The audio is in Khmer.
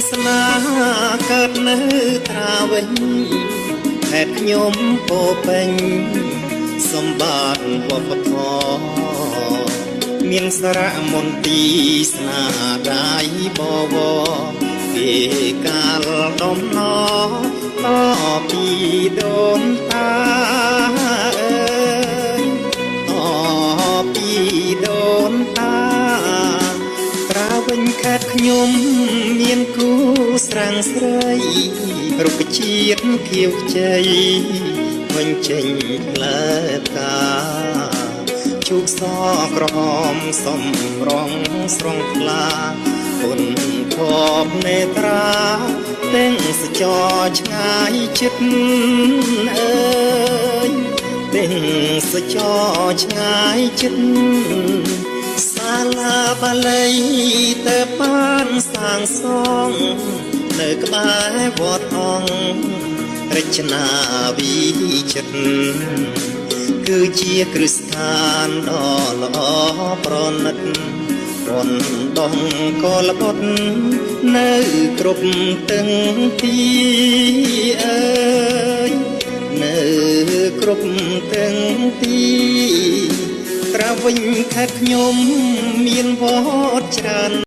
ស្នាកើតនៅត្រាវិញខេត្តខ្ញុំពោពេញសម្បត្តិវប្បធម៌មានសារៈមន្ទីរស្នាដៃបវរពីកាលដំណតពីដូនតាអើយតពីដូនតាត្រាវិញខេត្តខ្ញុំមានគូស្រាំងស្រីរុក្ខជាតិខៀវខ្ចីវិញចេញផ្លែផ្កាជូកសក្រហមសំរងស្រងថ្លាគុណខបនេត្រាទាំងសចរឆ្ងាយចិត្តអើយទាំងសចរឆ្ងាយចិត្តសាលាបាលីទៅបានសាងសង់នៅក្បែរវត្តអង្គរចនាវិចិត្រគឺជាគ្រឹះស្ថានដ៏ល្អប្រណិតប៉ុនដងកលបុតនៅគ្រប់ទាំងទីអើយនៅគ្រប់ទាំងទីត្រាវិញខេត្តខ្ញុំមានវត្តច្រើន